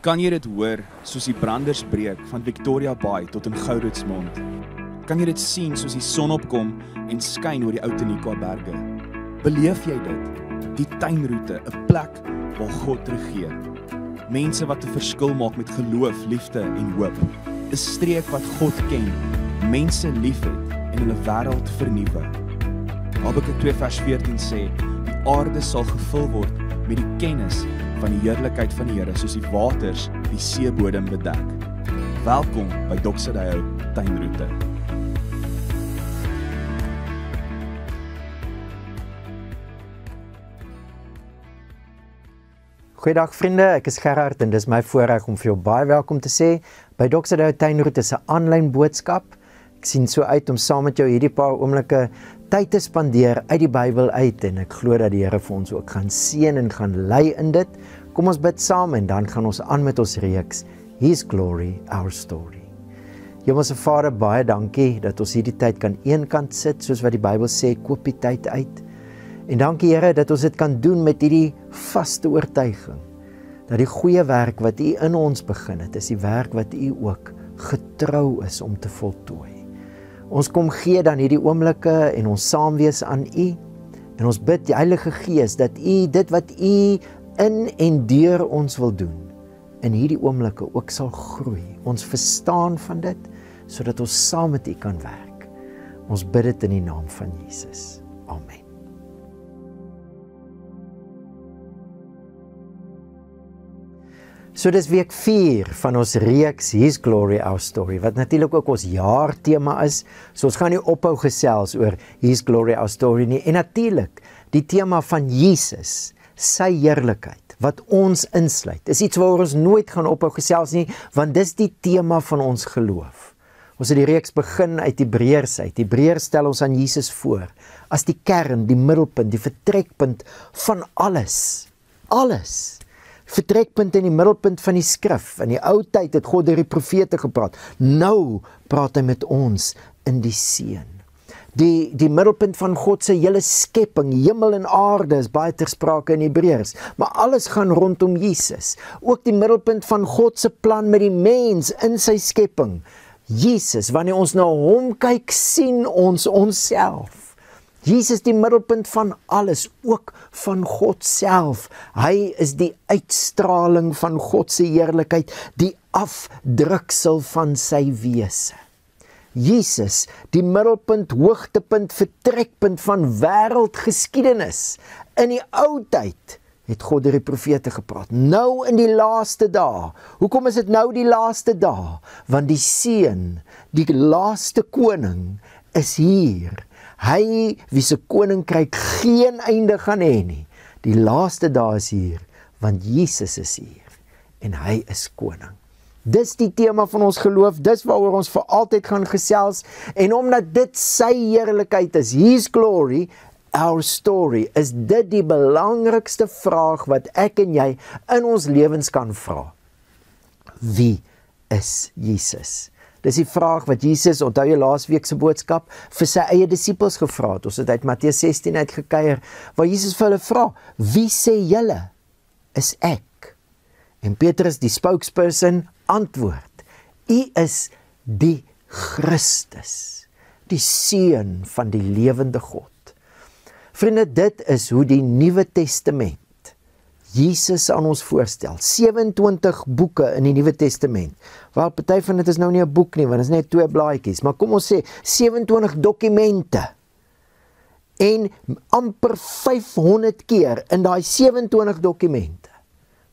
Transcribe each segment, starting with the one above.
Kan jy dit hoor, soos die branders breek van Victoria Bay tot in Gouritsmond? Kan jy dit sien soos die son opkom en skyn oor die Outeniqua berge? Beleef jy dit? Die tuinroete, 'n plek waar God regeer. Mense wat 'n verskil maak met geloof, liefde en hoop. 'n Streek wat God ken, mense liefhet en hulle wêreld vernuwe. Habakuk 2 vers 14 sê, die aarde sal gevul word met die kennis van die heerlikheid van die Here, soos die waters die seebodem bedek. Welkom by Doxadeo Tuinroete. Goeiedag vriende, ek is Gerard en dis my voorreg om vir jou baie welkom te sê by Doxadeo Tuinroete se aanlyn boodskap. Ek sien so uit om saam met jou hierdie paar oomblikke tyd te spandeer uit die Bybel uit en ek glo dat die Here vir ons ook gaan seën en gaan lei in dit. Kom ons bid saam en dan gaan ons aan met ons reeks His Glory, Our Story. Hemelse Vader, baie dankie dat ons hierdie tyd kan eenkant sit, soos wat die Bybel sê, koop die tyd uit. En dankie Here dat ons dit kan doen met hierdie vaste oortuiging, dat die goeie werk wat U in ons begin het, is die werk wat U ook getrou is om te voltooi. Ons kom gee dan hierdie oomblikke en ons saamwees aan U, en ons bid die Heilige Gees dat U dit wat U in en deur ons wil doen, in hierdie oomblikke ook sal groei. Ons verstaan van dit, sodat ons saam met U kan werk. Ons bid dit in die naam van Jesus. Amen. So dis week 4 van ons reeks His Glory, Our Story, wat natuurlik ook ons jaartema is. So ons gaan nie ophou gesels oor His Glory, Our Story nie. En natuurlik, die tema van Jesus, sy heerlikheid, wat ons insluit, is iets waaroor ons nooit gaan ophou gesels nie, want dis die tema van ons geloof. Ons het die reeks begin uit Hebreërs uit. Hebreërs stel ons aan Jesus voor, as die kern, die middelpunt, die vertrekpunt van alles. Alles. Vertrekpunt in die middelpunt van die skrif. In die ou tyd het God deur die profete gepraat. Nou praat hy met ons in die Seun. Die middelpunt van God se hele skepping, hemel en aarde, is baie ter sprake in Hebreërs. Maar alles gaan rondom Jesus. Ook die middelpunt van God se plan met die mens in sy skepping. Jesus, wanneer ons na hom kyk, sien ons onsself. Jesus die middelpunt van alles, ook van God self. Hy is die uitstraling van God se heerlikheid, die afdruksel van sy wese. Jesus, die middelpunt, hoogtepunt, vertrekpunt van wêreldgeskiedenis. In die ou tyd het God deur die profete gepraat. Nou in die laaste dae. Hoekom is dit nou die laaste dae? Want die Seun, die laaste koning, is hier. Hy, wie se koninkryk geen einde gaan hê nie. Die laaste dae is hier, want Jesus is hier en hy is koning. Dis die tema van ons geloof, dis waaroor ons vir altyd gaan gesels, en omdat dit sy heerlikheid is, His Glory, Our Story, is dit die belangrikste vraag wat ek en jy in ons lewens kan vra. Wie is Jesus? Dis die vraag wat Jesus, onthou jy laasweek se boodskap, vir sy eie disippels gevra het. Ons het uit Matteus 16 uitgekyer, waar Jesus vir hulle vra, wie sê julle is ek? En Petrus, die spokesperson, antwoord, U is die Christus, die Seun van die lewende God. Vriende, dit is hoe die Nuwe Testament Jesus aan ons voorstel. 27 boeke in die Nuwe Testament. Wel, party van dit is nou nie 'n boek nie, want dit is net 2 blaadjies, maar kom ons sê 27 dokumente. En amper 500 keer in daai 27 dokumente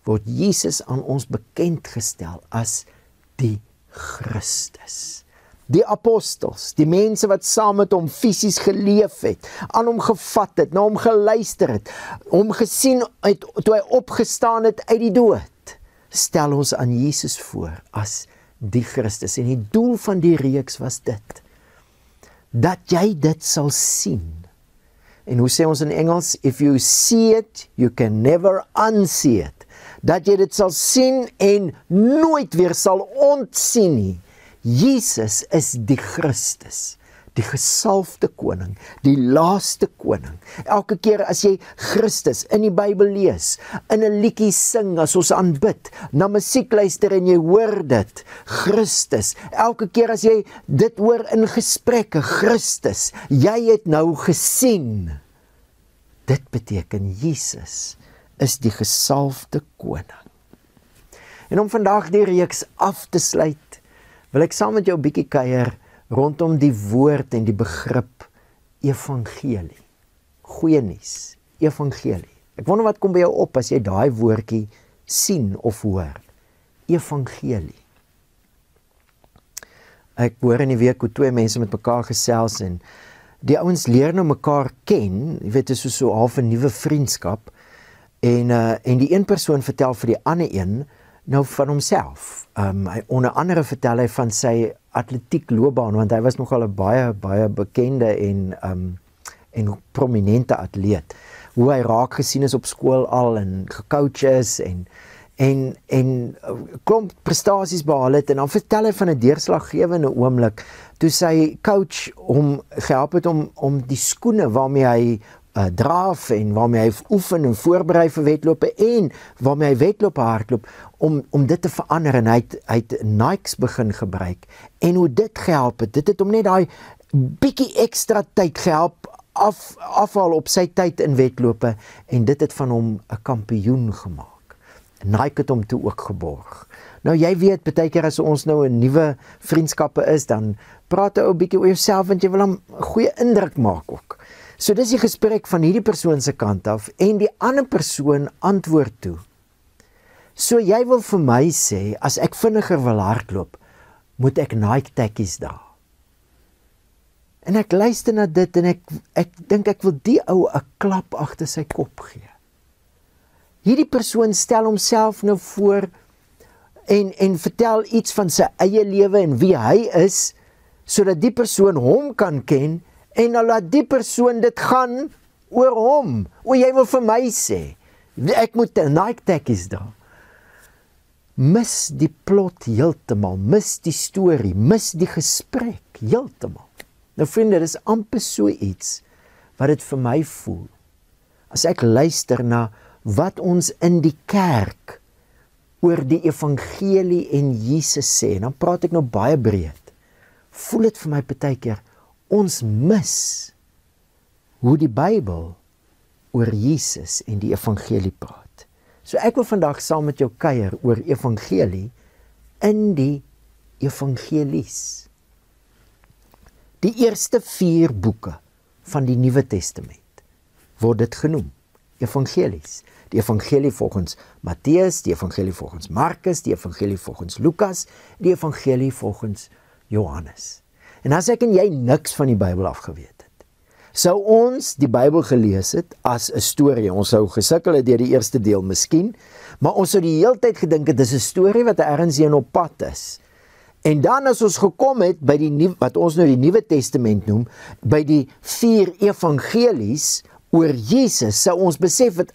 word Jesus aan ons bekend gestel as die Christus. Die apostels, die mense wat saam met hom fisies geleef het, aan hom gevat het, na hom geluister het, hom gesien het toe hy opgestaan het uit die dood, stel ons aan Jesus voor as die Christus. En die doel van die reeks was dit, dat jy dit sal sien. En hoe sê ons in Engels? If you see it, you can never unsee it. Dat jy dit sal sien en nooit weer sal ontsien nie. Jesus is die Christus, die gesalfde koning, die laaste koning. Elke keer as jy Christus in die Bybel lees, in 'n liedjie sing, as ons aanbid, na musiek luister en jy hoor dit, Christus. Elke keer as jy dit hoor in gesprekke, Christus, jy het nou gesien. Dit beteken Jesus is die gesalfde koning. En om vandag die reeks af te sluit, wil ek saam met jou 'n bietjie kuier rondom die woord en die begrip evangelie. Goeie nuus, evangelie. Ek wonder wat kom by jou op as jy daai woordjie sien of hoor. Evangelie. Ek hoor in die week hoe twee mense met mekaar gesels en die ouens leer nou mekaar ken, jy weet, dit is so half 'n nuwe vriendskap. En die een persoon vertel vir die ander een nou van homself. Onder andere vertel hy van sy atletiek loopbaan, want hy was nogal 'n baie bekende en prominente atleet. Hoe hy raak gesien is op skool al en gecoach is en klomp prestasies behaal het, en dan vertel hy van 'n deurslaggewende oomblik toe sy coach hom gehelp het om die skoene waarmee hy draaf en waarmee hy oefen en voorberei vir wedlope en waarmee hy wedlope hardloop, om dit te verander, en hy het Nikes begin gebruik, en hoe dit gehelp het, dit het hom net daai bietjie ekstra tyd gehelp afhaal op sy tyd in wedlope, en dit het van hom 'n kampioen gemaak. Nike het hom toe ook geborg. Nou jy weet, baie keer as ons nou 'n nuwe vriendskappe is, dan praat jy 'n bietjie oor jouself, want jy wil 'n goeie indruk maak ook. So dis die gesprek van hierdie persoon se kant af, en die ander persoon antwoord toe. So jy wil vir my sê, as ek vinniger wil hardloop, moet ek Nike tekkies dra. En ek luister na dit en ek dink ek wil die ou 'n klap agter sy kop gee. Hierdie persoon stel homself nou voor en vertel iets van sy eie lewe en wie hy is, sodat die persoon hom kan ken, en dan laat die persoon dit gaan oor hom. O, jy wil vir my sê, ek moet Nike tekkies dra. Mis die plot heeltemal, mis die storie, mis die gesprek heeltemal. Nou vriende, dis amper so iets wat dit vir my voel. As ek luister na wat ons in die kerk oor die evangelie en Jesus sê, en dan praat ek nou baie breed, voel dit vir my partykeer, ons mis hoe die Bybel oor Jesus en die evangelie praat. So ek wil vandag saam met jou kuier oor evangelie in die evangelies. Die eerste 4 boeke van die Nuwe Testament word dit genoem, evangelies. Die evangelie volgens Matteus, die evangelie volgens Markus, die evangelie volgens Lukas, die evangelie volgens Johannes. En as ek en jy niks van die Bybel afgeweet het, sou ons die Bybel gelees het as 'n storie. Ons sou gesukkel het deur die eerste deel miskien, maar ons sou die hele tyd gedink het dis 'n storie wat ergens heen op pad is. En dan as ons gekom het by wat ons nou die Nuwe Testament noem, by die 4 evangelies oor Jesus, sou ons besef het,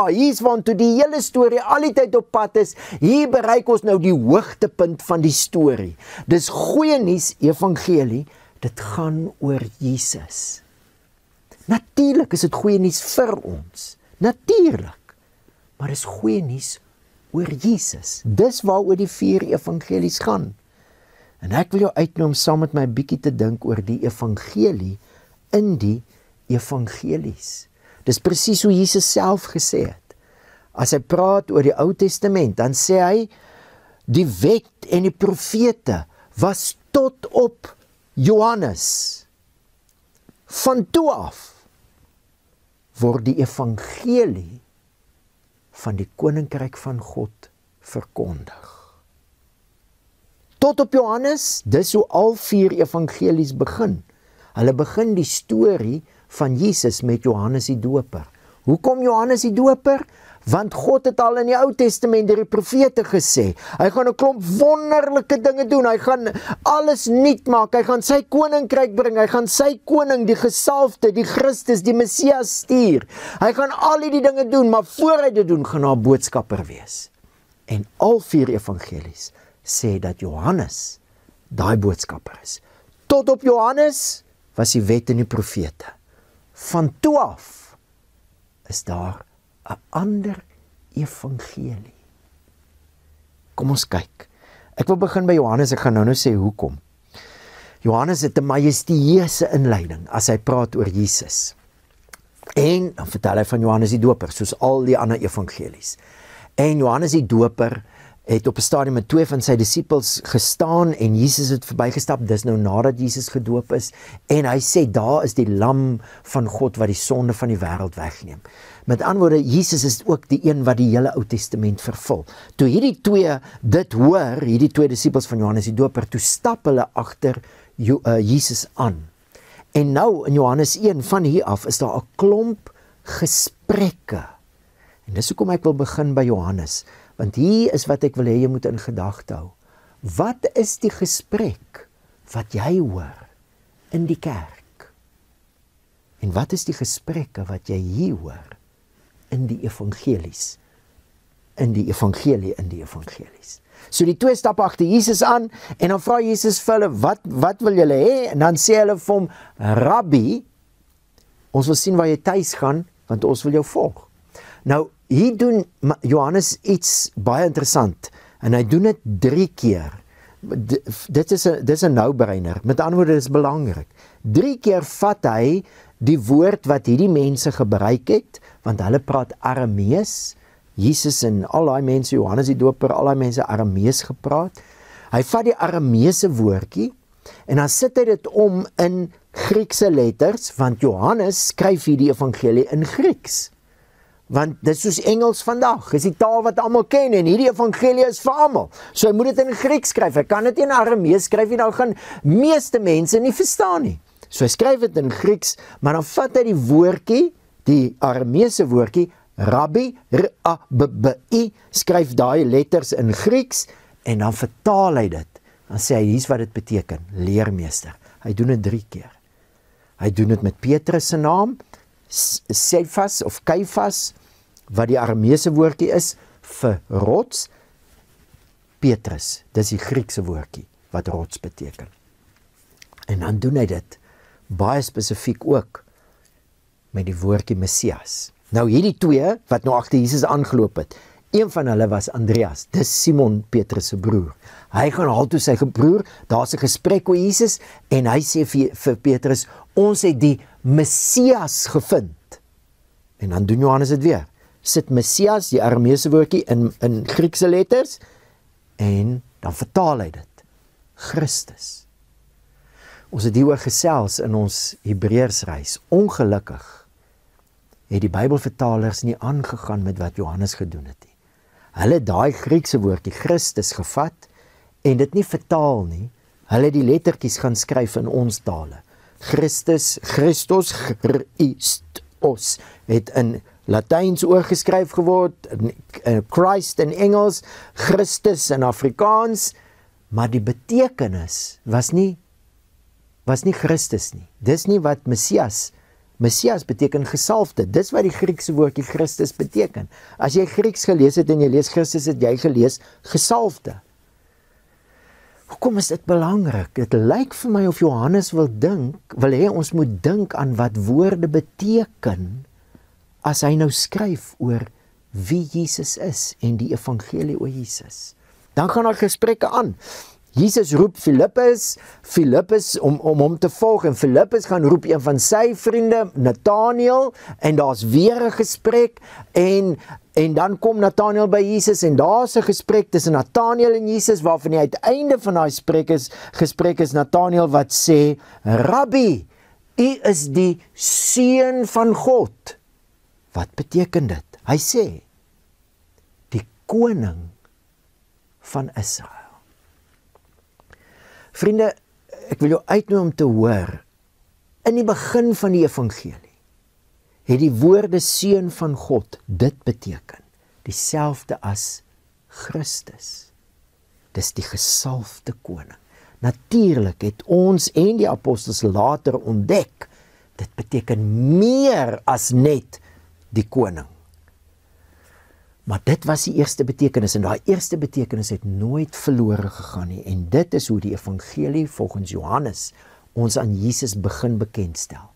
hier's waartoe die hele storie al die tyd op pad is. Hier bereik ons nou die hoogtepunt van die storie. Dis goeie nuus, evangelie, dit gaan oor Jesus. Natuurlik is dit goeie nuus vir ons, natuurlik, maar dis goeie nuus oor Jesus. Dis waaroor die 4 evangelies gaan. En ek wil jou uitnooi om saam met my 'n bietjie te dink oor die evangelie in die evangelies. Dis presies hoe Jesus self gesê het. As hy praat oor die Ou Testament, dan sê hy, die wet en die profete was tot op Johannes. Van toe af word die evangelie van die koninkryk van God verkondig. Tot op Johannes, dis hoe al 4 evangelies begin. Hulle begin die storie van Jesus met Johannes die Doper. Hoekom Johannes die Doper? Want God het al in die Ou Testament deur die profete gesê, hy gaan 'n klomp wonderlike dinge doen, hy gaan alles nuut maak, hy gaan sy koninkryk bring, hy gaan sy koning, die gesalfde, die Christus, die Messias stuur. Hy gaan al die dinge doen, maar voor hy dit doen, gaan hy 'n boodskapper wees. En al 4 evangelies sê dat Johannes daai boodskapper is. Tot op Johannes was die wet en die profete. Van toe af is daar 'n ander evangelie. Kom ons kyk. Ek wil begin by Johannes, ek gaan nou sê hoekom. Johannes het 'n majestueuse inleiding as hy praat oor Jesus. En dan vertel hy van Johannes die Doper, soos al die ander evangelies. En Johannes die Doper het op 'n stadium met 2 van sy disippels gestaan en Jesus het verbygestap, dis nou nadat Jesus gedoop is, en hy sê, daar is die lam van God wat die sonde van die wêreld wegneem. Met ander woorde, Jesus is ook die een wat die hele Ou Testament vervul. Toe hierdie 2 dit hoor, hierdie 2 disippels van Johannes die Doper, toe stap hulle agter Jesus aan. En nou in Johannes 1 van hier af is daar 'n klomp gesprekke. En dis hoekom ek wil begin by Johannes, want hier is wat ek wil hê jy moet in gedagte hou. Wat is die gesprek wat jy hoor in die kerk? En wat is die gesprekke wat jy hier hoor in die evangelies? In die evangelies. So die 2 stap agter Jesus aan en dan vra Jesus vir hulle, wat wil julle hê? En dan sê hulle vir hom, Rabbi, ons wil sien waar jy tuis gaan, want ons wil jou volg. Nou, hier doen Johannes iets baie interessant, en hy doen dit 3 keer. Dit is 'n nou-breiner, met ander woorde, dit is belangrik. 3 keer vat hy die woord wat hierdie mense gebruik het, want hulle praat Aramees. Jesus en al daai mense, Johannes die Doper, al daai mense Aramees gepraat. Hy vat die Arameese woordjie en dan sit hy dit om in Griekse letters, want Johannes skryf hierdie evangelie in Grieks. Want dit is soos Engels vandag, is die taal wat almal ken en hierdie evangelie is vir almal. So hy moet dit in Grieks skryf. Hy kan dit in Aramees skryf en dan gaan meeste mense nie verstaan nie. So hy skryf dit in Grieks, maar dan vat hy die woordjie, die Arameese woordjie, Rabbi, R-A-B-B-I, skryf daai letters in Grieks en dan vertaal hy dit. Dan sê hy, hier's wat dit beteken, leermeester. Hy doen dit 3 keer. Hy doen dit met Petrus se naam, Cephas of Caiphas, wat die Arameese woordjie is vir rots. Petrus, dis die Griekse woordjie wat rots beteken. En dan doen hy dit baie spesifiek ook met die woordjie Messias. Nou hierdie 2 wat nou agter Jesus aangeloop het, een van hulle was Andreas, dis Simon Petrus se broer. Hy gaan haal toe sy broer, daar's 'n gesprek oor Jesus en hy sê vir Petrus, ons het die Messias gevind. En dan doen Johannes dit weer. Sit Messias, die Arameese woordjie in Griekse letters en dan vertaal hy dit. Christus. Ons het hieroor gesels in ons Hebreërsreis. Ongelukkig het die Bybelvertalers nie aangegaan met wat Johannes gedoen het nie. Hulle het daai Griekse woordjie Christus gevat en dit nie vertaal nie. Hulle het die lettertjies gaan skryf in ons tale. Christus, Christos, Christos het in Latyns oorgeskryf geword, Christ in Engels, Christus in Afrikaans, maar die betekenis was nie Christus nie. Dis nie wat Messias beteken gesalfde. Dis wat die Griekse woordjie Christus beteken. As jy Grieks gelees het en jy lees Christus, het jy gelees gesalfde. Hoekom is dit belangrik? Dit lyk vir my of Johannes wil hê ons moet dink aan wat woorde beteken as hy nou skryf oor wie Jesus is en die evangelie oor Jesus. Dan gaan daar gesprekke aan. Jesus roep Filippus om hom te volg en Filippus gaan roep een van sy vriende, Nathanael, en daar's weer 'n gesprek en dan kom Nathanael by Jesus en daar's 'n gesprek tussen Nathanael en Jesus waarvan die uiteinde van daai gesprek is Nathanael wat sê, Rabbi, u is die seun van God. Wat beteken dit? Hy sê, die koning van Israel. Vriende, ek wil jou uitnooi om te hoor, in die begin van die evangelie, het die woorde seun van God dit beteken, dieselfde as Christus. Dis die gesalfde koning. Natuurlik het ons en die apostels later ontdek, dit beteken meer as net die koning. Maar dit was die eerste betekenis en daai eerste betekenis het nooit verlore gegaan nie en dit is hoe die evangelie volgens Johannes ons aan Jesus begin bekendstel.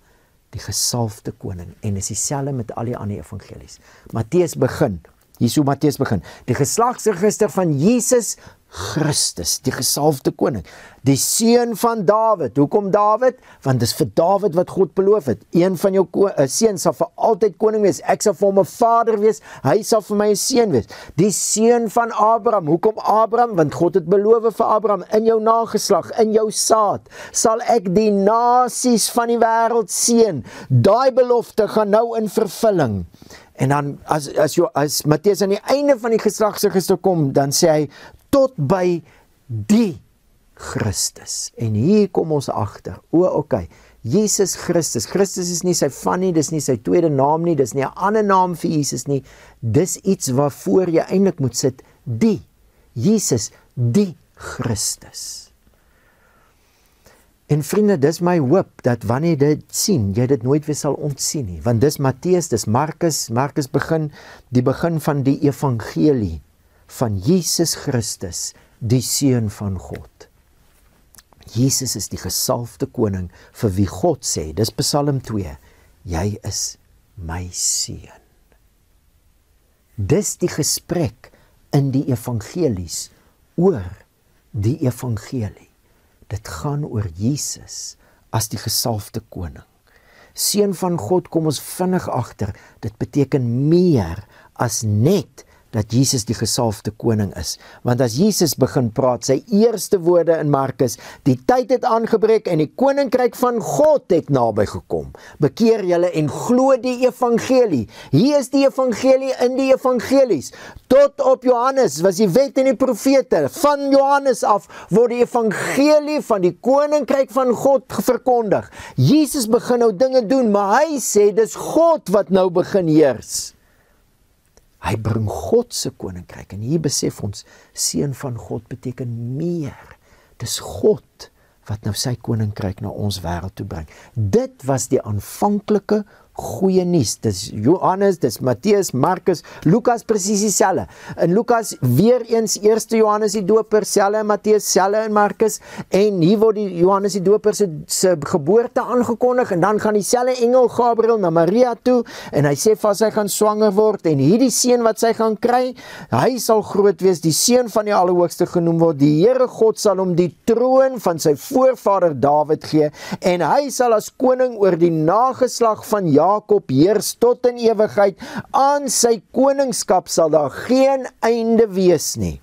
Die gesalfde koning, en is dieselfde met al die ander evangelies. Matteus begin, hier is hoe Matteus begin, die geslagsregister van Jesus Christus, die gesalfde koning, die seun van Dawid. Hoekom Dawid? Want dis vir Dawid wat God beloof het. Een van jou seun sal vir altyd koning wees. Ek sal vir hom 'n vader wees, hy sal vir my 'n seun wees. Die seun van Abraham. Hoekom Abraham? Want God het beloof vir Abraham, in jou nageslag, in jou saad, sal ek die nasies van die wêreld seën. Daai belofte gaan nou in vervulling. En dan, as Matteus aan die einde van die geslagsregister kom, dan sê hy, tot by die Christus. En hier kom ons agter, okay, Jesus Christus, Christus is nie sy van nie, dis nie sy tweede naam nie, dis nie 'n ander naam vir Jesus nie, dis iets waarvoor jy eintlik moet sit, die, Jesus, die Christus. En vriende, dis my hoop, dat wanneer jy dit sien, jy dit nooit weer sal ontsien nie, want dis Matteus, dis Markus begin, die begin van die evangelie, van Jesus Christus, die seun van God. Jesus is die gesalfde koning, vir wie God sê, dis Psalm 2, jy is my seun. Dis die gesprek in die evangelies, oor die evangelie. Dit gaan oor Jesus, as die gesalfde koning. Seun van God, kom ons vinnig agter, dit beteken meer, as net, dat Jesus die gesalfde koning is. Want as Jesus begin praat, sy eerste woorde in Markus, die tyd het aangebreek en die koninkryk van God het naby gekom. Bekeer julle en glo die evangelie. Hier is die evangelie in die evangelies. Tot op Johannes was die wet en die profete. Van Johannes af word die evangelie van die koninkryk van God verkondig. Jesus begin nou dinge doen, maar hy sê, dis God wat nou begin heers. Hy bring God se koninkryk, en hier besef ons, seun van God beteken meer. Dis God wat nou sy koninkryk na ons wêreld toe bring. Dit was die aanvanklike goeie nuus. Dis Johannes, dis Matteus, Markus, Lukas presies dieselfde. In Lukas weer eens 1 Johannes die Doper, selfde in Matteus, selfde in Markus, en hier word die Johannes die Doper se geboorte aangekondig, en dan gaan dieselfde engel Gabriël na Maria toe, en hy sê vas sy gaan swanger word, en hierdie seun wat sy gaan kry, hy sal groot wees, die seun van die Allerhoogste genoem word, die Here God sal hom die troon van sy voorvader Dawid gee, en hy sal as koning oor die nageslag van Jakob heers tot in ewigheid, aan sy koningskap sal daar geen einde wees nie.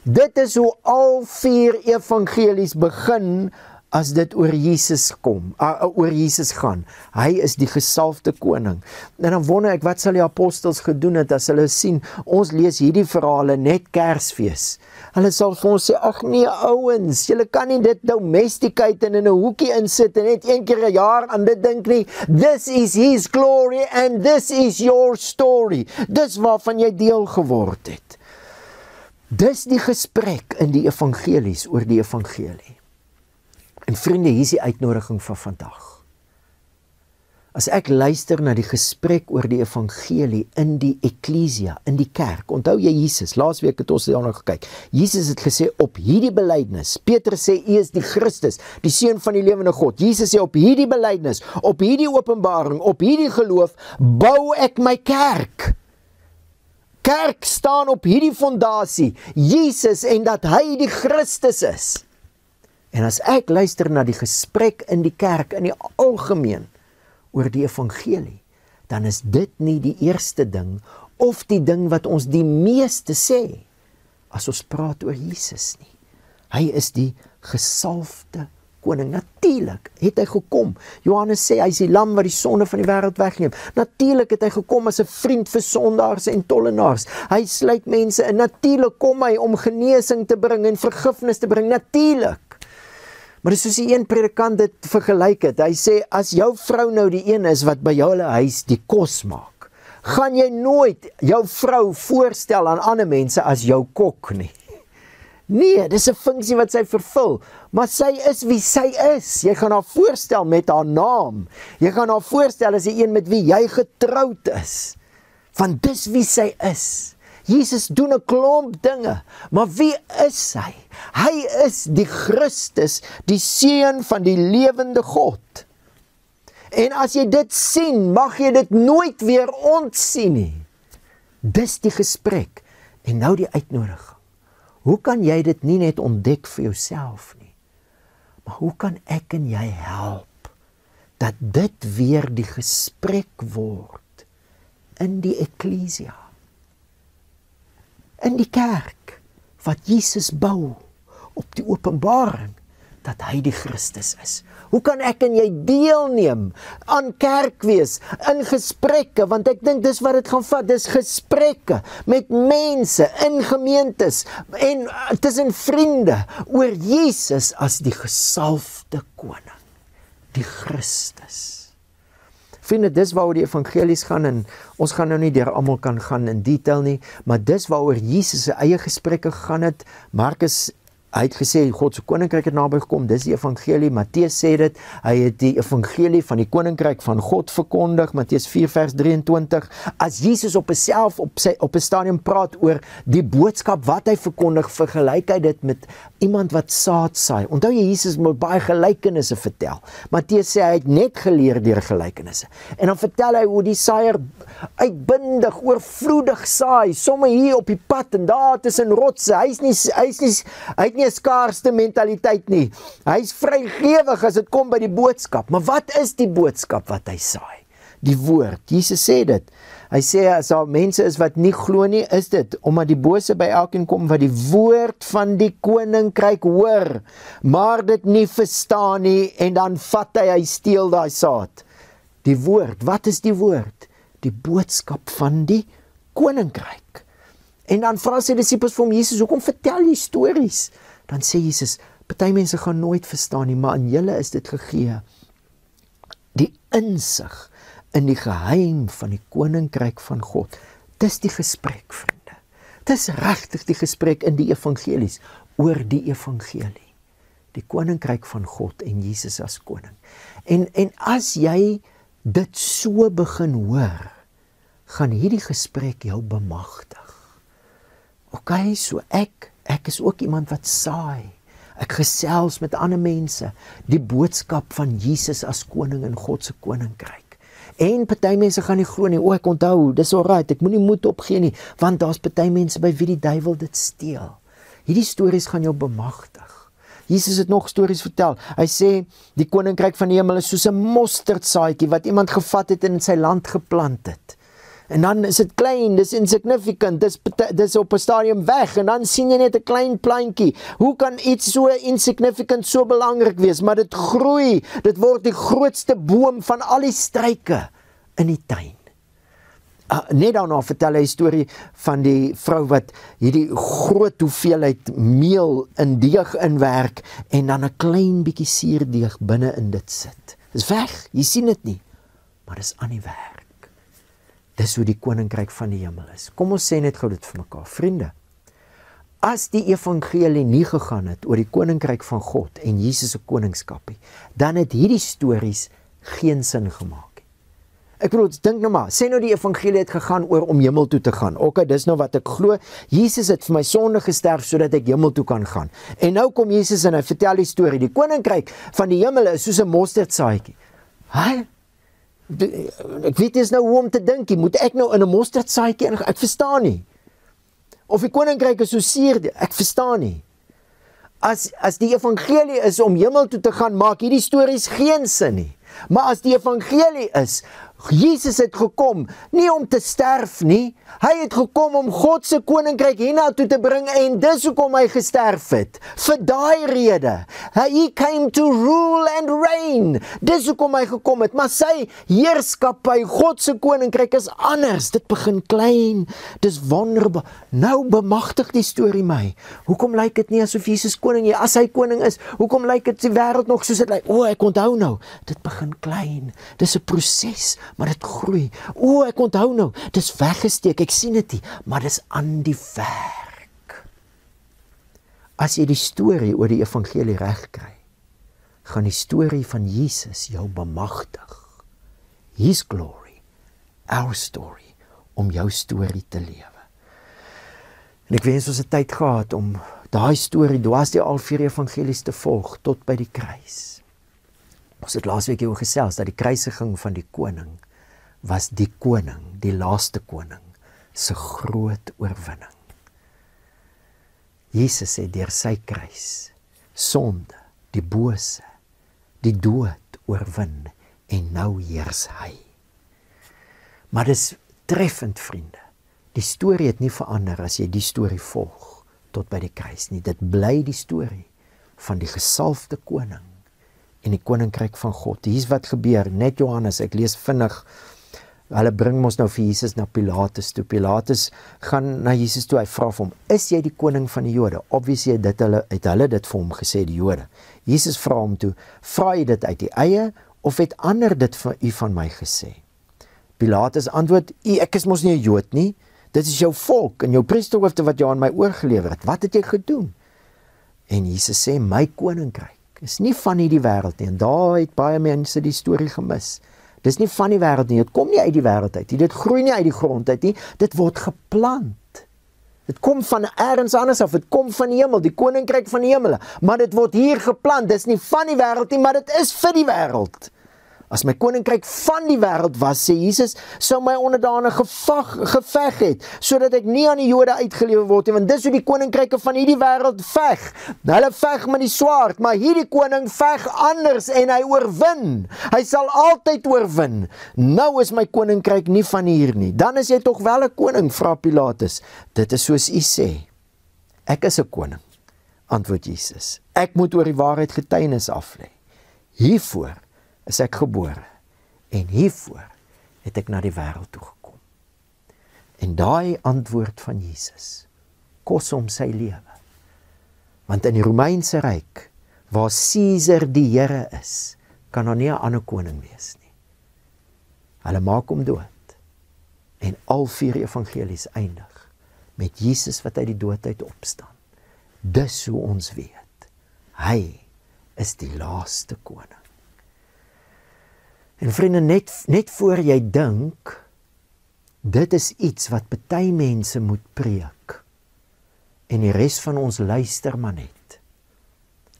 Dit is hoe al 4 evangelies begin, as dit oor Jesus oor Jesus gaan. Hy is die gesalfde koning. En dan wonder ek, wat sal die apostels gedoen het, as hulle sien, ons lees hierdie verhale net Kersfees. Hulle sal vir ons sê, ag nee ouens, julle kan nie dit domesticate en in 'n hoekie insit en net 1 keer 'n jaar aan dit dink nie. This is his glory and this is your story. Dis waarvan jy deel geword het. Dis die gesprek in die evangelies oor die evangelie. En vriende, hier is die uitnodiging van vandag. As ek luister na die gesprek oor die evangelie in die eklesia, in die kerk, onthou jy Jesus, laasweek het ons daarna gekyk, Jesus het gesê, op hierdie belydenis, Petrus sê, U is die Christus, die seun van die lewende God, Jesus sê, op hierdie belydenis, op hierdie openbaring, op hierdie geloof, bou ek my kerk. Kerk staan op hierdie fondasie, Jesus, en dat hy die Christus is. En as ek luister na die gesprek in die kerk, in die algemeen, oor die evangelie, dan is dit nie die eerste ding, of die ding wat ons die meeste sê, as ons praat oor Jesus nie. Hy is die gesalfde koning. Natuurlik het hy gekom. Johannes sê, hy is die lam wat die sonde van die wêreld wegneem. Natuurlik het hy gekom as 'n vriend vir sondaars en tollenaars. Hy sluit mense in. Natuurlik kom hy om genesing te bring en vergifnis te bring. Natuurlik. Maar dis soos die een predikant dit vergelyk het. Hy sê, as jou vrou nou die een is wat by jou hulle huis die kos maak, gaan jy nooit jou vrou voorstel aan ander mense as jou kok nie. Nee, dis 'n funksie wat sy vervul, maar sy is wie sy is. Jy gaan haar voorstel met haar naam. Jy gaan haar voorstel as die een met wie jy getroud is. Want dis wie sy is. Jesus doen 'n klomp dinge, maar wie is hy? Hy is die Christus, die Seun van die lewende God. En as jy dit sien, mag jy dit nooit weer ontsien nie. Dis die gesprek. En nou die uitnodiging. Hoe kan jy dit nie net ontdek vir jouself nie? Maar hoe kan ek en jy help dat dit weer die gesprek word in die eklesia? In die kerk wat Jesus bou op die openbaring dat hy die Christus is. Hoe kan ek en jy deelneem aan kerkwees, in gesprekke, want ek dink dis wat dit gaan vat, dis gesprekke met mense, in gemeentes, en tussen vriende, oor Jesus as die gesalfde koning, die Christus. Vriende, dis waaroor die evangelies gaan, en ons gaan nou nie deur almal kan gaan in detail nie, maar dis waaroor Jesus se eie gesprekke gaan het. Markus, hy het gesê, God se koninkryk het naby gekom, dis die evangelie. Matteus sê dit, hy het die evangelie van die koninkryk van God verkondig, Matteus 4 vers 23. As Jesus op self op 'n stadium praat oor die boodskap wat hy verkondig, vergelyk hy dit met iemand wat saad saai. Onthou jy, Jesus moet baie gelykenisse vertel. Matteus sê hy het net geleer deur gelykenisse. En dan vertel hy hoe die saaier uitbundig, oorvloedig saai, somme hier op die pad en daar tussen rotse. Hy het nie 'n skaarste mentaliteit nie. Hy's vrygewig as dit kom by die boodskap. Maar wat is die boodskap wat hy saai? Die woord. Jesus sê dit. Hy sê as daar mense is wat nie glo nie, is dit omdat die bose by elkeen kom wat die woord van die koninkryk hoor, maar dit nie verstaan nie, en dan vat hy steel daai saad. Die woord. Wat is die woord? Die boodskap van die koninkryk. En dan vra sy disippels vir hom, Jesus, hoekom vertel jy stories? Dan sê Jesus, party mense gaan nooit verstaan nie, maar aan julle is dit gegee. Die insig in die geheim van die koninkryk van God. Dis die gesprek, vriende. Dis regtig die gesprek in die evangelies, oor die evangelie. Die koninkryk van God en Jesus as koning. En as jy dit so begin hoor, gaan hierdie gesprek jou bemagtig. OK, so ek is ook iemand wat saai. Ek gesels met ander mense die boodskap van Jesus as koning in God se koninkryk. En party mense gaan nie glo nie. O, ek onthou, dis alright, ek moenie moed opgee nie, want daar's party mense by wie die duiwel dit steel. Hierdie stories gaan jou bemagtig. Jesus het nog stories vertel. Hy sê die koninkryk van die hemel is soos 'n mosterdsaadjie wat iemand gevat het en in sy land geplant het. En dan is dit klein, dis insignificant, dis op 'n stadium weg, en dan sien jy net 'n klein plantjie. Hoe kan iets so insignificant so belangrik wees? Maar dit groei, dit word die grootste boom van al die struike in die tuin. Net daarna vertel hy 'n storie van die vrou wat hierdie groot hoeveelheid meel in deeg inwerk, en dan 'n klein bietjie suurdeeg binne in dit sit. Dis weg, jy sien dit nie, maar dis aan die werk. Dis hoe die koninkryk van die hemel is. Kom ons sê net gou dit vir mekaar. Vriende, as die evangelie nie gegaan het oor die koninkryk van God en Jesus se koningskap nie, dan het hierdie stories geen sin gemaak. Ek bedoel, dink nou maar, sê nou die evangelie het gegaan oor om hemel toe te gaan. OK, dis nou wat ek glo. Jesus het vir my sonde gesterf sodat ek hemel toe kan gaan. En nou kom Jesus en hy vertel die storie. Die koninkryk van die hemel is soos 'n mosterdsaadjie. Ek weet is nou hoe om te dink, moet ek nou in 'n mosterdsaadjie in? Ek verstaan nie. Of die koninkryk is so suur, ek verstaan nie. As die evangelie is om hemel toe te gaan, maak hierdie stories geen sin nie. Maar as die evangelie is, Jesus het gekom, nie om te sterf nie, hy het gekom om God se koninkryk hiernatoe te bring, en dis hoekom hy gesterf het, vir daai rede. He came to rule and reign, dis hoekom hy gekom het, maar sy heerskappy, God se koninkryk is anders, dit begin klein, dis wonderbaar. Nou bemagtig die storie my, hoekom lyk dit nie asof Jesus koning is, as hy koning is, hoekom lyk dit die wêreld nog soos dit lyk? O, ek onthou nou, dit begin klein, dis 'n proses, maar dit groei. O, ek onthou nou, dis weggesteek, ek sien dit nie, maar dis aan die werk. As jy die storie oor die evangelie reg kry, gaan die storie van Jesus jou bemagtig. His glory, our story, om jou storie te lewe. En ek wens ons 'n tyd gehad om daai storie dwars deur al 4 evangelies te volg tot by die kruis. Ons het laasweek hier gesels dat die kruisiging van die koning was die koning, die laaste koning, se groot oorwinning. Jesus het deur sy kruis sonde, die bose, die dood oorwin en nou heers hy. Maar dis treffend, vriende. Die storie het nie verander as jy die storie volg tot by die kruis nie. Dit bly die storie van die gesalfde koning en die koninkryk van God. Hier's wat gebeur, net Johannes, ek lees vinnig. Hulle bring ons nou vir Jesus na Pilatus toe. Pilatus gaan na Jesus toe, hy vra vir hom, is jy die koning van die Jode? Obviously het hulle dit vir hom gesê, die Jode. Jesus vra hom toe, vra jy dit uit die eie, of het ander dit vir u van my gesê? Pilatus antwoord, ek is mos nie 'n Jood nie, dit is jou volk en jou priesterhoofde wat jou aan my oorgelewer het, wat het jy gedoen? En Jesus sê, my koninkryk is nie van hierdie wêreld nie, en daar het baie mense die storie gemis. Dis nie van die wêreld nie, dit kom nie uit die wêreld uit nie, dit groei nie uit die grond uit nie, dit word geplant. Dit kom van ergens anders af, dit kom van die hemel, die koninkryk van die hemele, maar dit word hier geplant, dis nie van die wêreld nie, maar dit is vir die wêreld. As my koninkryk van die wêreld was, sê Jesus, sou my onderdane geveg het, sodat ek nie aan die Jode uitgelewer word nie, want dis hoe die koninkryke van hierdie wêreld veg. Hulle veg met die swaard, maar hierdie koning veg anders en hy oorwin. Hy sal altyd oorwin. Nou is my koninkryk nie van hier nie. Dan is jy tog wel 'n koning, vra Pilatus. Dit is soos u sê. Ek is 'n koning, antwoord Jesus. Ek moet oor die waarheid getuienis aflê. Hiervoor is ek gebore en hiervoor het ek na die wêreld toe gekom. En daai antwoord van Jesus kos hom sy lewe. Want in die Romeinse ryk, waar Caesar die Here is, kan daar nie 'n ander koning wees nie. Hulle maak hom dood. En al 4 evangelies eindig met Jesus wat uit die dood uit opstaan. Dis hoe ons weet. Hy is die laaste koning. En vriende, net voor jy dink, dit is iets wat party mense moet preek, en die res van ons luister maar net.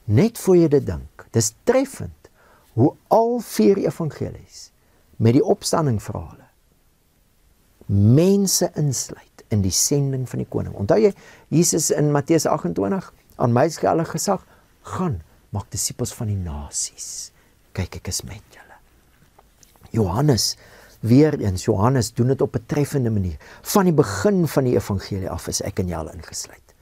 Net voor jy dit dink, dis treffend, hoe al 4 evangelies, met die opstandingverhale, mense insluit in die sending van die koning. Onthou jy, Jesus in Matteus 28, aan my skelle hulle gesag, gaan, maak disippels van die nasies. Kyk, ek is met julle. Johannes, weer eens, Johannes doen dit op 'n treffende manier. Van die begin van die evangelie af is ek en jy al ingesluit.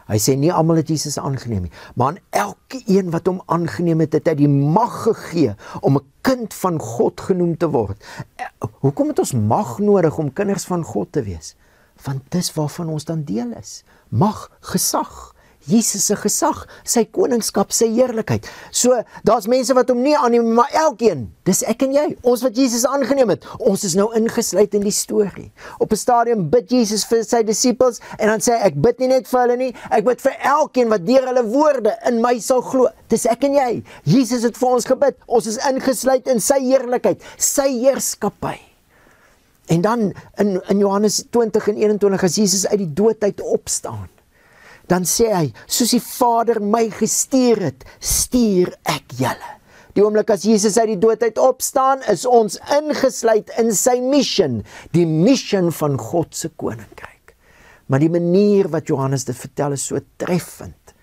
Hy sê nie almal het Jesus aangeneem nie, maar aan elke een wat hom aangeneem het, het hy die mag gegee om 'n kind van God genoem te word. Hoekom het ons mag nodig om kinders van God te wees? Want dis waarvan ons dan deel is. Mag, gesag. Jesus se gesag, sy koningskap, sy heerlikheid. So, daar's mense wat hom nie aanneem, maar elkeen, dis ek en jy, ons wat Jesus aangeneem het, ons is nou ingesluit in die storie. Op 'n stadium bid Jesus vir sy disippels, en dan sê hy, ek bid nie net vir hulle nie, ek bid vir elkeen wat deur hulle woorde in my sal glo. Dis ek en jy. Jesus het vir ons gebid, ons is ingesluit in sy heerlikheid, sy heerskappy. En dan, in Johannes 20 en 21, as Jesus uit die dood uit opstaan, dan sê hy, soos die Vader my gestuur het, stuur ek julle. Die oomblik as Jesus uit die dood uit opstaan, is ons ingesluit in sy mission, die mission van God se koninkryk. Maar die manier wat Johannes dit vertel is so treffend.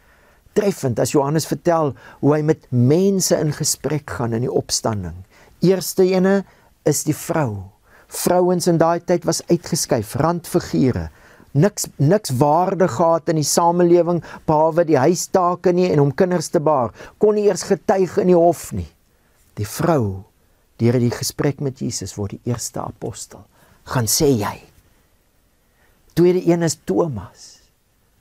Treffend as Johannes vertel hoe hy met mense in gesprek gaan in die opstanding. Eerste ene is die vrou. Vrouens in daai tyd was uitgeskuif, randfigure. Niks waarde gehad in die samelewing, behalwe die huistake nie en om kinders te baar, kon nie eers getuig in die hof nie. Die vrou, deur die gesprek met Jesus, word die eerste apostel. Gaan sê jy. Tweede een is Thomas.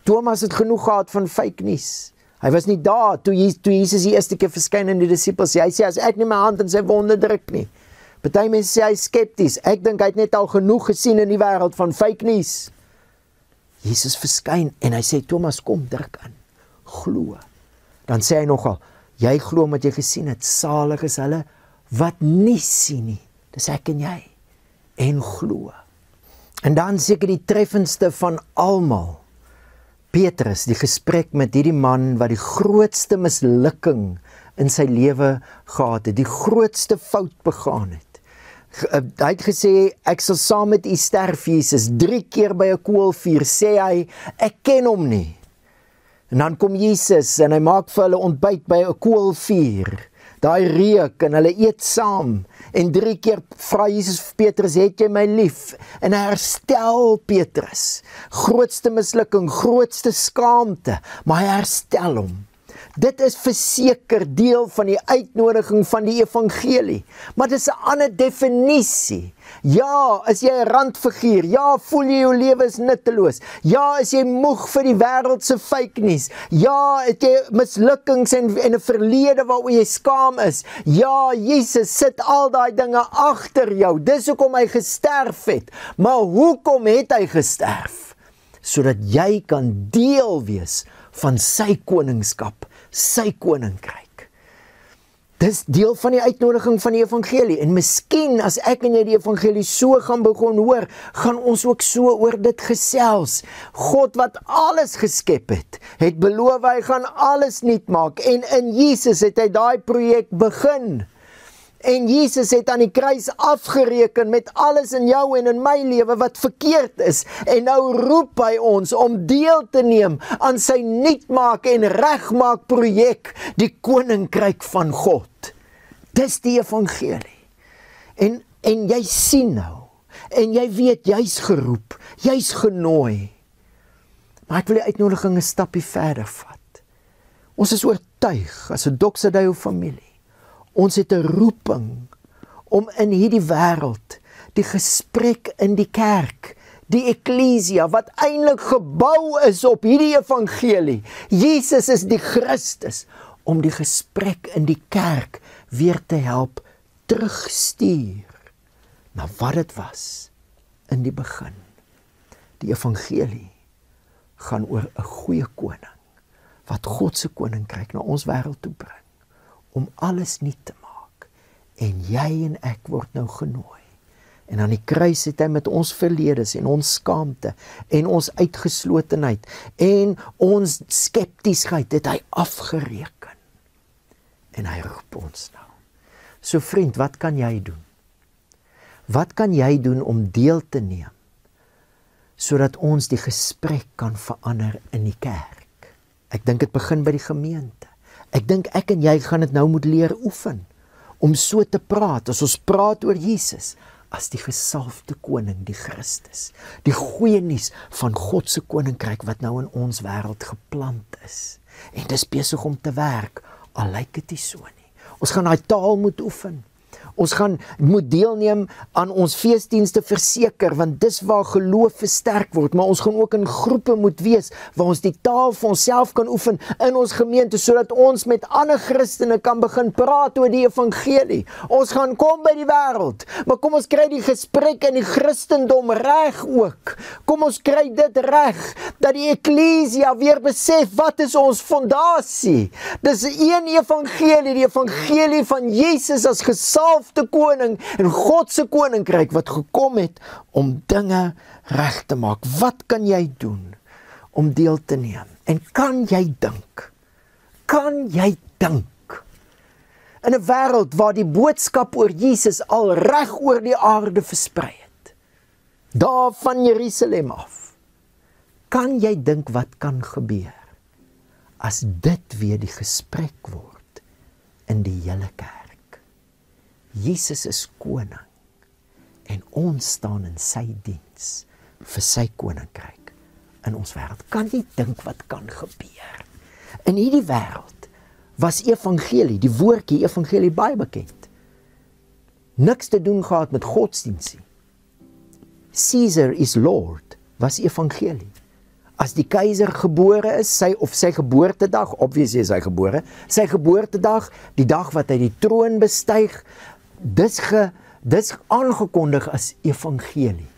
Thomas het genoeg gehad van fake nuus. Hy was nie daar toe Jesus die eerste keer verskyn in die disippels. Hy sê, as ek nie my hand in sy wonde druk nie. Party mense sê hy is skepties. Ek dink hy het net al genoeg gesien in die wêreld van fake nuus. Jesus verskyn en hy sê, Thomas, kom, druk in, glo. Dan sê hy nogal, jy glo omdat jy gesien het, salig is hulle wat nie sien nie, dis ek en jy, en glo. En dan seker die treffendste van almal, Petrus, die gesprek met hierdie man wat die grootste mislukking in sy lewe gehad het, die grootste fout begaan het. Hy het gesê, ek sal saam met u sterf, Jesus. 3 keer by 'n koolvuur sê hy, ek ken hom nie. En dan kom Jesus en hy maak vir hulle ontbyt by 'n koolvuur. Daai reuk en hulle eet saam. En 3 keer vra Jesus vir Petrus, het jy my lief? En hy herstel Petrus. Grootste mislukking, grootste skaamte, maar hy herstel hom. Dit is verseker deel van die uitnodiging van die evangelie. Maar dit is 'n ander definisie. Ja, is jy 'n randfiguur? Ja, voel jy jou lewe is nutteloos? Ja, is jy moeg vir die wêreld se fake nuus? Ja, het jy mislukkings en 'n verlede waaroor jy skaam is? Ja, Jesus sit al daai dinge agter jou. Dis hoekom hy gesterf het. Maar hoekom het hy gesterf? Sodat jy kan deel wees van sy koningskap, sy koninkryk. Dis deel van die uitnodiging van die evangelie. En miskien as ek en jy die evangelie so gaan begin hoor, gaan ons ook so oor dit gesels. God wat alles geskep het beloof hy gaan alles nuut maak. En in Jesus het hy daai projek begin. En Jesus het aan die kruis afgereken met alles in jou en in my lewe wat verkeerd is. En nou roep hy ons om deel te neem aan sy nuutmaak en regmaak projek, die koninkryk van God. Dis die evangelie. En jy sien nou, en jy weet, jy's geroep, jy's genooi. Maar ek wil die uitnodiging 'n stappie verder vat. Ons is oortuig as 'n Doxodeo familie. Ons het 'n roeping om in hierdie wêreld die gesprek in die kerk, die eklesia wat eintlik gebou is op hierdie evangelie. Jesus is die Christus, om die gesprek in die kerk weer te help terugstuur na wat dit was in die begin. Die evangelie gaan oor 'n goeie koning wat God se koninkryk na ons wêreld toe bring, om alles nuut te maak. En jy en ek word nou genooi. En aan die kruis het hy met ons verledes en ons skaamte en ons uitgeslotenheid en ons skeptiesheid het hy afgereken. En hy roep ons nou. So vriend, wat kan jy doen? Wat kan jy doen om deel te neem, sodat ons die gesprek kan verander in die kerk? Ek dink dit begin by die gemeente. Ek dink ek en jy gaan dit nou moet leer oefen, om so te praat, as ons praat oor Jesus, as die gesalfde koning, die Christus, die goeie nuus van God se koninkryk wat nou in ons wêreld geplant is. En dis besig om te werk, al lyk dit nie so nie. Ons gaan daai taal moet oefen. Ons moet deelneem aan ons feesdienste verseker, want dis waar geloof versterk word, maar ons gaan ook in groepe moet wees, waar ons die taal vir onsself kan oefen in ons gemeente, sodat ons met ander Christene kan begin praat oor die evangelie. Ons gaan kom by die wêreld, maar kom ons kry die gesprek in die Christendom reg ook. Kom ons kry dit reg, dat die eklesia weer besef, wat is ons fondasie? Dis een evangelie, die evangelie van Jesus as gesalfde koning en God se koninkryk wat gekom het om dinge reg te maak. Wat kan jy doen om deel te neem? En kan jy dink? Kan jy dink? In 'n wêreld waar die boodskap oor Jesus al reg oor die aarde versprei het, daar van Jerusalem af, kan jy dink wat kan gebeur as dit weer die gesprek word in die hele kerk? Jesus is koning en ons staan in sy diens vir sy koninkryk in ons wêreld. Kan jy dink wat kan gebeur? In hierdie wêreld was evangelie, die woordjie evangelie baie bekend. Niks te doen gehad met godsdiensie. Caesar is Lord was evangelie. As die keiser gebore is, sy geboortedag, obviously is hy gebore, sy geboortedag, die dag wat hy die troon bestyg, dis aangekondig as evangelie.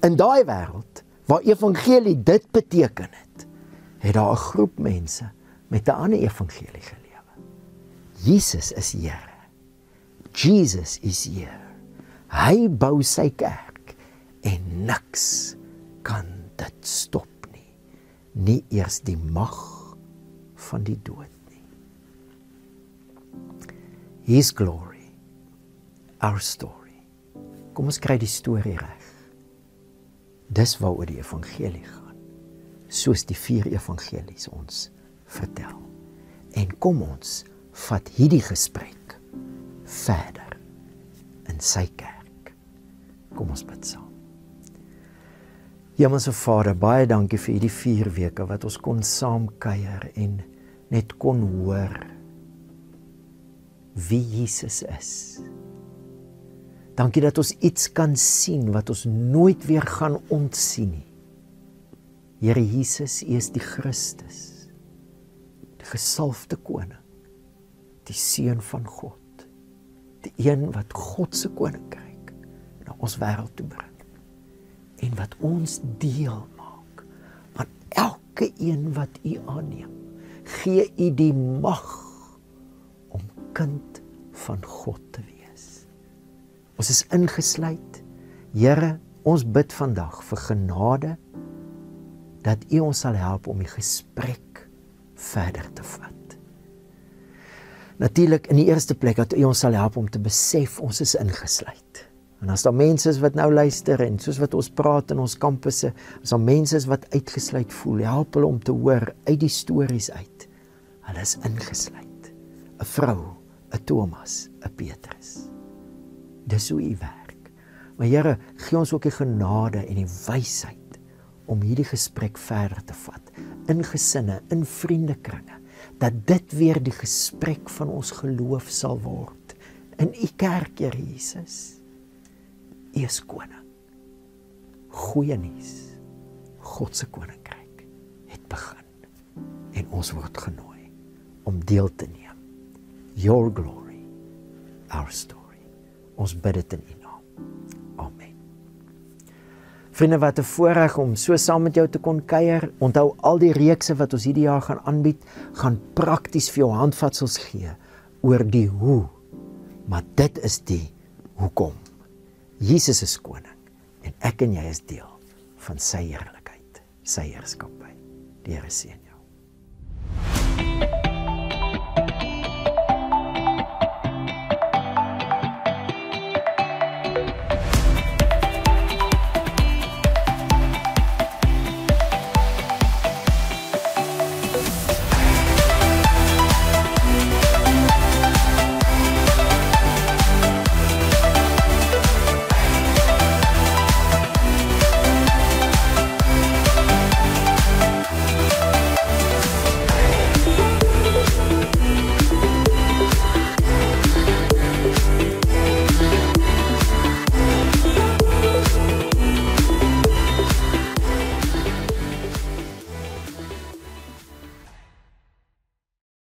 In daai wêreld, waar evangelie dit beteken het daar 'n groep mense met 'n ander evangelie gelewe. Jesus is Here. Jesus is hier. Hy bou sy kerk en niks kan dit stop nie. nie eers die mag van die dood nie. His glory, our story. Kom ons kry die storie reg. Dis waaroor die evangelie gaan, soos die 4 evangelies ons vertel. En kom ons vat hierdie gesprek verder in sy kerk. Kom ons bid saam. Hemelse Vader, baie dankie vir hierdie 4 weke wat ons kon saam kuier en net kon hoor wie Jesus is. Dankie dat ons iets kan sien wat ons nooit weer gaan ontsien nie. Here Jesus, U is die Christus, die gesalfde koning, die Seun van God, die een wat God se koninkryk na ons wêreld toe bring en wat ons deel maak aan elke een wat U aanneem. Gee U die mag om kind van God te wees. Ons is ingesluit. Here, ons bid vandag vir genade dat U ons sal help om die gesprek verder te vat. Natuurlik in die eerste plek dat U ons sal help om te besef ons is ingesluit. En as daar mense is wat nou luister en soos wat ons praat in ons kampusse, as daar mense is wat uitgesluit voel, help hulle om te hoor uit die stories uit. Hulle is ingesluit. 'n Vrou, 'n Thomas, 'n Petrus. Dis hoe U werk. Maar Here, gee ons ook die genade en die wysheid om hierdie gesprek verder te vat, in gesinne, in vriendekringe, dat dit weer die gesprek van ons geloof sal word. In U kerk, Here Jesus. U is koning. Goeie nuus. God se koninkryk het begin. En ons word genooi om deel te neem. Your glory, our story. Ons bid dit in U naam. Amen. Vriende, wat 'n voorreg om so saam met jou te kon kuier. Onthou al die reekse wat ons hierdie jaar gaan aanbied, gaan prakties vir jou handvatsels gee oor die hoe. Maar dit is die hoekom. Jesus is koning en ek en jy is deel van sy heerlikheid, sy heerskappy. Die Here seën jou.